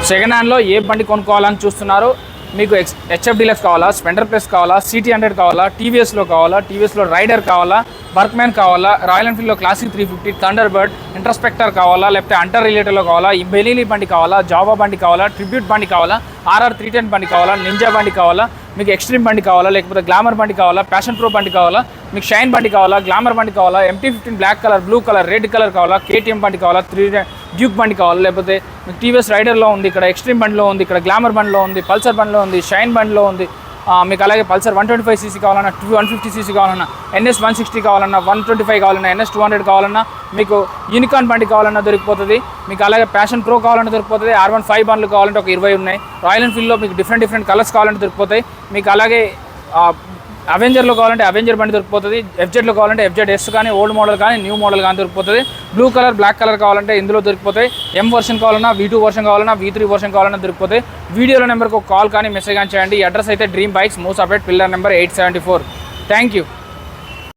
Second హ్యాండ్లో ఏ బండి కొనుక్కోవాలని చూస్తున్నారు? మీకు హెచ్ఎఫ్ డీలక్స్ కావాలా, స్పెండర్ ప్లస్ కావాలా, సిటీ 100 కావాలా, టీవీఎస్లో కావాలా, టీవీఎస్లో రైడర్ కావాలా, బర్క్మ్యాన్ కావాలా, రాయల్ ఎన్ఫీల్డ్లో క్లాసిక్ 350, థండర్ బర్డ్, ఇంట్రస్పెక్టర్ కావాలా, లేకపోతే అంటర్ రిలేటర్లో కావాలా, ఈ బెలీలీ బండి కావాలా, జావా బండి కావాలా, ట్రిబ్యూట్ బండి కావాలా, ఆర్ఆర్ 310 బండి కావాలా, నింజా బండి కావాలా, మీకు ఎక్స్ట్రీమ్ బండి కావాలా, లేకపోతే గ్లామర్ బండి కావాలా, ప్యాషన్ ప్రో బండి కావాలా, మీకు షైన్ బండి కావాలా, గ్లామర్ బండి కావాలా, MT-15 black colour, blue colour, red colour కావాలా, KTM బండి కావాలా, డ్యూక్ బండి కావాలా, లేకపోతే మీకు టీవీఎస్ రైడర్లో ఉంది, ఇక్కడ ఎక్స్ట్రీమ్ బండిలో ఉంది, ఇక్కడ గ్లామర్ బండిలో ఉంది, పల్సర్ బండిలో ఉంది, షైన్ బండిలో ఉంది, మీకు అలాగే పల్సర్ 125cc కావాలన్నా, 150cc కావాలన్నా, NS 160 కావాలన్నా, 125 కావాలన్నా, NS 200 కావాలన్నా, మీకు యూనికార్న్ బండి కావాలన్నా దొరికిపోతుంది. మీకు అలాగే ప్యాషన్ ప్రో కావాలన్నా దొరికిపోతుంది. R15 బండ్లు కావాలంటే ఒక 20 ఉన్నాయి. రాయల్ ఎన్ఫీల్డ్లో మీకు డిఫరెంట్ కలర్స్ కావాలంటే దొరికిపోతాయి. మీకు అలాగే అవెంజర్లో కావాలంటే అవెంజర్ బండి దొరికిపోతుంది. FZలో కావాలంటే FZS కానీ, ఓల్డ్ మోడల్ కానీ, న్యూ మోడల్ కానీ దొరికిపోతుంది. బ్లూ కలర్, బ్లాక్ కలర్ కావాలంటే ఇందులో దొరికిపోతాయి. M వర్షన్ కావాలన్నా, V2 వర్షన్ కావాలన్నా, V3 వర్షన్ కావాలన్నా దొరికిపోతాయి. వీడియోలో నెంబర్కి ఒక కాల్ కానీ మెసేజ్ కానీ చేయండి. ఈ అడ్రస్ అయితే dream bikes, Moosapet, pillar number 874. Thank you.